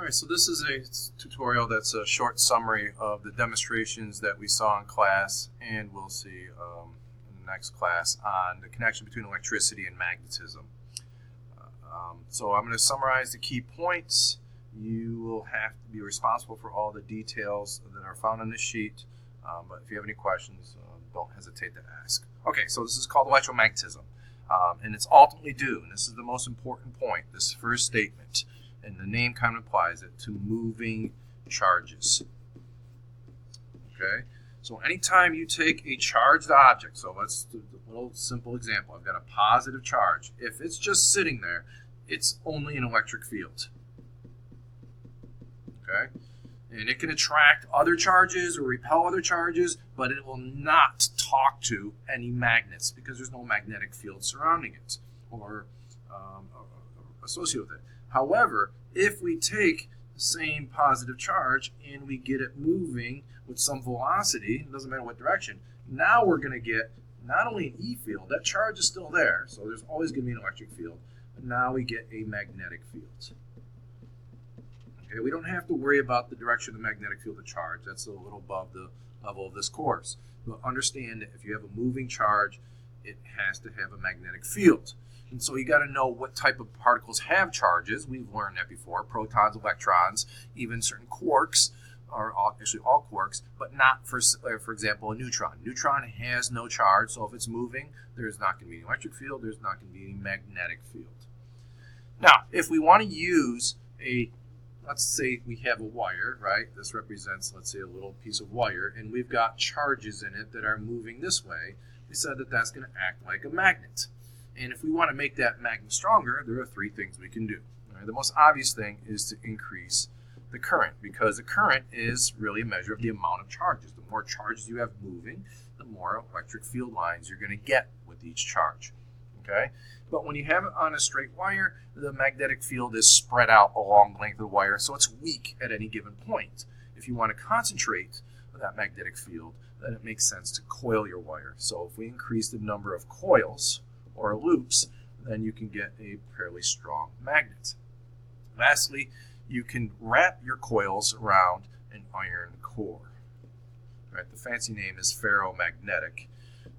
All right, so this is a tutorial that's a short summary of the demonstrations that we saw in class and we'll see in the next class on the connection between electricity and magnetism. So I'm going to summarize the key points. You will have to be responsible for all the details that are found on this sheet, but if you have any questions, don't hesitate to ask. Okay, so this is called electromagnetism, and it's ultimately due, and this is the most important point, this first statement. And the name kind of applies it to moving charges. Okay, so anytime you take a charged object, so let's do a little simple example. I've got a positive charge. If it's just sitting there, it's only an electric field. Okay, and it can attract other charges or repel other charges, but it will not talk to any magnets because there's no magnetic field surrounding it or associated with it. However, if we take the same positive charge and we get it moving with some velocity, it doesn't matter what direction, now we're going to get not only an E field, that charge is still there, so there's always going to be an electric field, but now we get a magnetic field. Okay, we don't have to worry about the direction of the magnetic field of charge. That's a little above the level of this course. But understand that if you have a moving charge, it has to have a magnetic field. And so you got to know what type of particles have charges. We've learned that before. Protons, electrons, even certain quarks, or actually all quarks, but not, for example, a neutron. Neutron has no charge, so if it's moving, there's not going to be an electric field, there's not going to be any magnetic field. Now, if we want to use let's say we have a wire, right? This represents, let's say, a little piece of wire, and we've got charges in it that are moving this way. We said that that's going to act like a magnet. And if we want to make that magnet stronger, there are three things we can do. Right? The most obvious thing is to increase the current, because the current is really a measure of the amount of charges. The more charges you have moving, the more electric field lines you're going to get with each charge. Okay? But when you have it on a straight wire, the magnetic field is spread out along the length of the wire, so it's weak at any given point. If you want to concentrate that magnetic field, then it makes sense to coil your wire. So if we increase the number of coils or loops, then you can get a fairly strong magnet. Lastly, you can wrap your coils around an iron core. Right? The fancy name is ferromagnetic,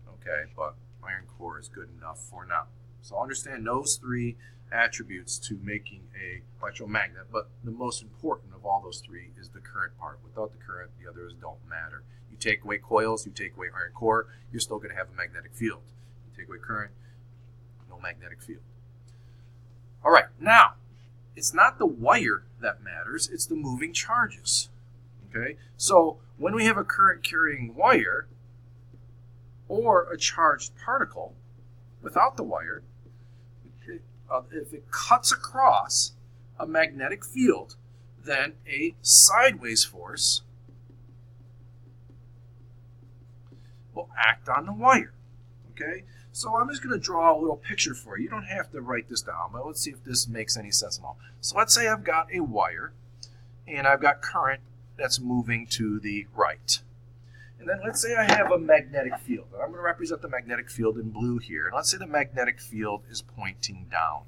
okay, but iron core is good enough for now. So understand those three attributes to making an electromagnet, but the most important of all those three is the current part. Without the current, the others don't matter. You take away coils, you take away iron core, you're still going to have a magnetic field. You take away current, no magnetic field. All right, now, it's not the wire that matters, it's the moving charges. Okay, so when we have a current carrying wire or a charged particle without the wire, if it cuts across a magnetic field, then a sideways force will act on the wire. Okay, so I'm just going to draw a little picture for you. You don't have to write this down, but let's see if this makes any sense at all. So let's say I've got a wire and I've got current that's moving to the right. And then let's say I have a magnetic field. I'm going to represent the magnetic field in blue here. And let's say the magnetic field is pointing down.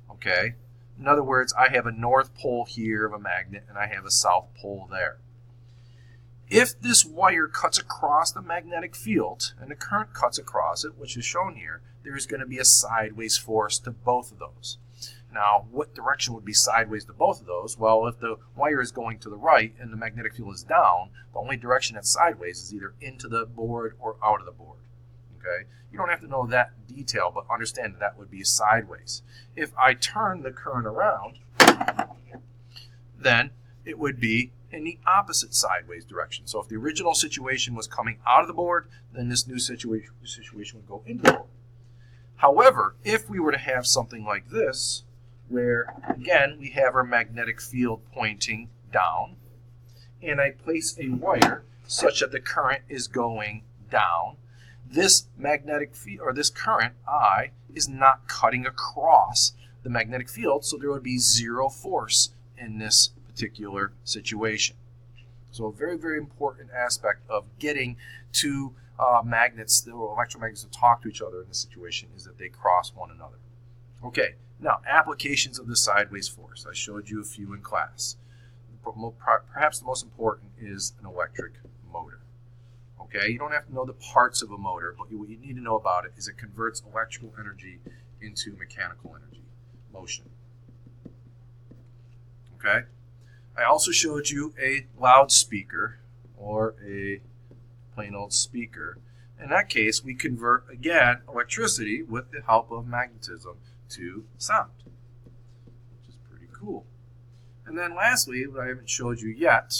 Okay? In other words, I have a north pole here of a magnet and I have a south pole there. If this wire cuts across the magnetic field and the current cuts across it, which is shown here, there's going to be a sideways force to both of those. Now, what direction would be sideways to both of those? Well, if the wire is going to the right and the magnetic field is down, the only direction that's sideways is either into the board or out of the board. Okay? You don't have to know that detail, but understand that would be sideways. If I turn the current around, then it would be in the opposite sideways direction. So if the original situation was coming out of the board, then this new situation would go into the board. However, if we were to have something like this, where, again, we have our magnetic field pointing down, and I place a wire such that the current is going down, this magnetic field, or this current, I, is not cutting across the magnetic field, so there would be zero force in this particular situation. So a very, very important aspect of getting to magnets, or electromagnets, to talk to each other in this situation is that they cross one another. Okay, Now, applications of the sideways force. I showed you a few in class. Perhaps the most important is an electric motor. Okay, you don't have to know the parts of a motor, but what you need to know about it is it converts electrical energy into mechanical energy, motion. Okay, I also showed you a loudspeaker or a plain old speaker. In that case, we convert, again, electricity with the help of magnetism to sound, which is pretty cool. And then lastly, what I haven't showed you yet,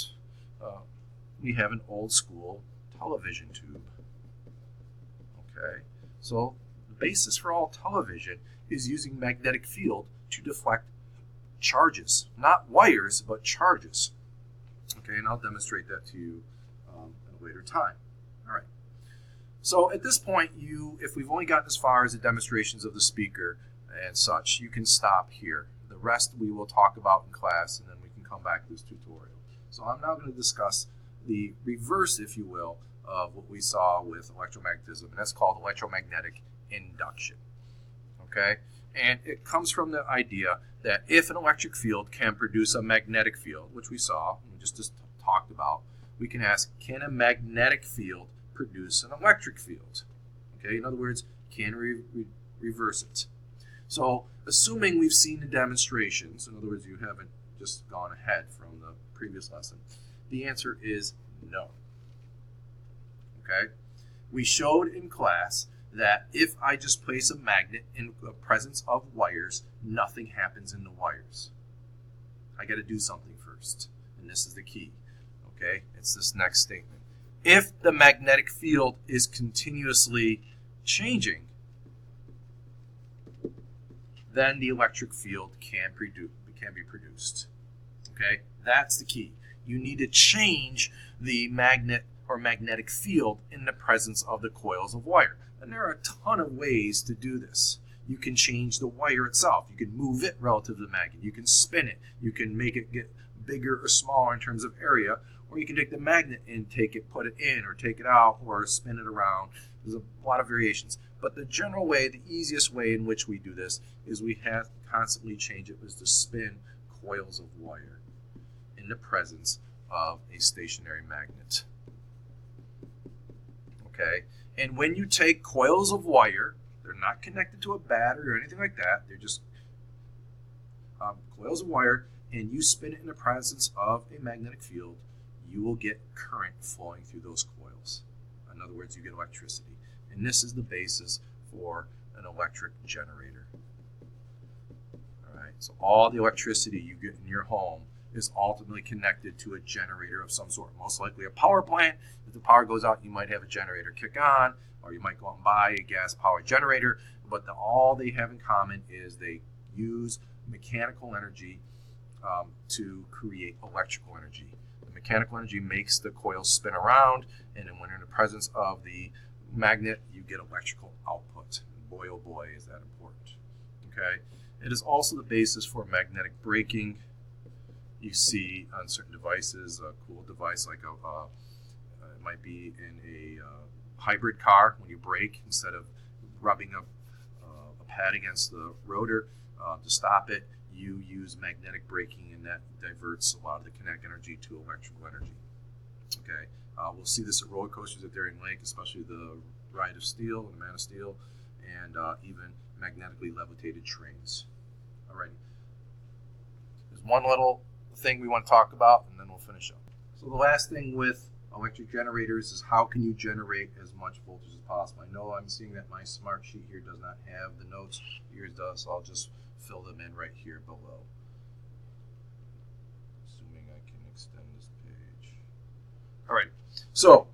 we have an old school television tube. Okay, so the basis for all television is using magnetic field to deflect charges, not wires, but charges. Okay, and I'll demonstrate that to you at a later time. All right. So at this point, if we've only gotten as far as the demonstrations of the speaker and such, you can stop here. The rest we will talk about in class, and then we can come back to this tutorial. So I'm now going to discuss the reverse, if you will, of what we saw with electromagnetism, and that's called electromagnetic induction. Okay? And it comes from the idea that if an electric field can produce a magnetic field, which we saw, we just talked about, we can ask, can a magnetic field produce an electric field? Okay, in other words, can we reverse it? So, assuming we've seen the demonstrations, in other words, you haven't just gone ahead from the previous lesson, the answer is no. Okay, we showed in class that if I just place a magnet in the presence of wires, nothing happens in the wires. I got to do something first, and this is the key. Okay, it's this next statement. If the magnetic field is continuously changing, then the electric field can be produced. Okay, that's the key. You need to change the magnet or magnetic field in the presence of the coils of wire. And there are a ton of ways to do this. You can change the wire itself. You can move it relative to the magnet. You can spin it. You can make it get bigger or smaller in terms of area. Or you can take the magnet and put it in, or take it out, or spin it around. There's a lot of variations. But the general way, the easiest way in which we do this is we have to constantly change it is to spin coils of wire in the presence of a stationary magnet. Okay? And when you take coils of wire, they're not connected to a battery or anything like that. They're just coils of wire, and you spin it in the presence of a magnetic field, you will get current flowing through those coils. In other words, you get electricity. And this is the basis for an electric generator. All right, so all the electricity you get in your home is ultimately connected to a generator of some sort, most likely a power plant. If the power goes out, you might have a generator kick on, or you might go out and buy a gas-powered generator, but all they have in common is they use mechanical energy to create electrical energy. The mechanical energy makes the coil spin around, and then when you're in the presence of the magnet, you get electrical output. Boy, oh boy, is that important. Okay? It is also the basis for magnetic braking. You see on certain devices, a cool device like it might be in a hybrid car. When you brake, instead of rubbing a pad against the rotor to stop it, you use magnetic braking, and that diverts a lot of the kinetic energy to electrical energy. Okay, we'll see this at roller coasters at Darien Lake, especially the Ride of Steel, the Man of Steel, and even magnetically levitated trains. Alrighty, there's one little thing we want to talk about, and then we'll finish up. So the last thing with electric generators is how can you generate as much voltage as possible. I know I'm seeing that my smart sheet here does not have the notes. Yours does, so I'll just fill them in right here below. Assuming I can extend this page. All right, so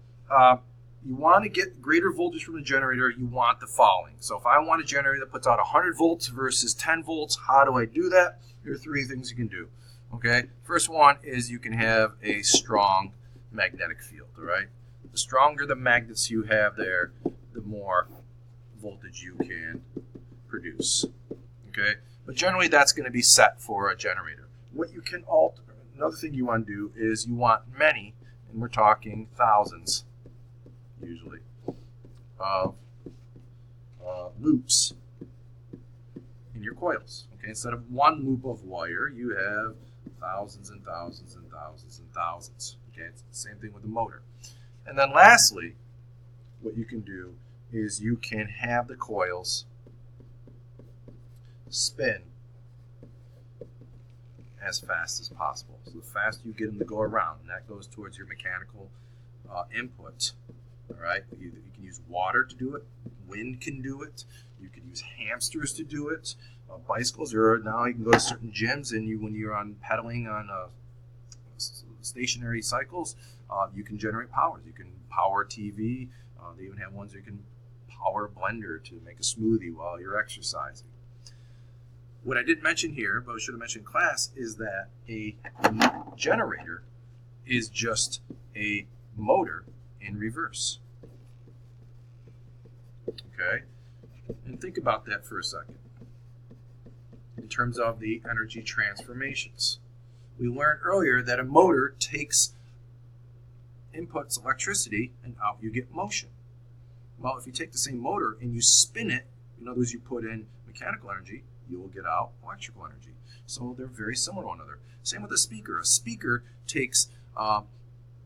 you want to get greater voltage from the generator, you want the following. So if I want a generator that puts out 100 volts versus 10 volts, how do I do that? There are three things you can do. Okay, first one is you can have a strong magnetic field, all right? The stronger the magnets you have there, the more voltage you can produce, okay? But generally that's going to be set for a generator. What you can alter, another thing you want to do is you want many, and we're talking thousands usually, of loops in your coils, Okay, instead of one loop of wire, you have thousands and thousands and thousands and thousands. Okay, it's the same thing with the motor. And then lastly, what you can do is you can have the coils spin as fast as possible. So the faster you get them to go around, and that goes towards your mechanical input. All right, you can use water to do it. Wind can do it. You could use hamsters to do it. Bicycles, or now you can go to certain gyms, and when you're on pedaling on stationary cycles, you can generate power. You can power TV. They even have ones where you can power a blender to make a smoothie while you're exercising. What I didn't mention here, but I should have mentioned in class, is that a generator is just a motor in reverse. Okay? And think about that for a second. In terms of the energy transformations. We learned earlier that a motor inputs electricity, and out you get motion. Well, if you take the same motor and you spin it, in other words, you put in mechanical energy, you will get out electrical energy. So they're very similar to one another. Same with a speaker. A speaker takes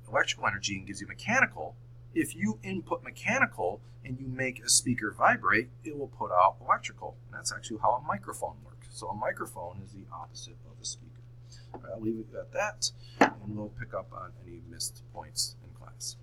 electrical energy and gives you mechanical. If you input mechanical and you make a speaker vibrate, it will put out electrical. And that's actually how a microphone works. So a microphone is the opposite of a speaker. I'll leave it at that, and we'll pick up on any missed points in class.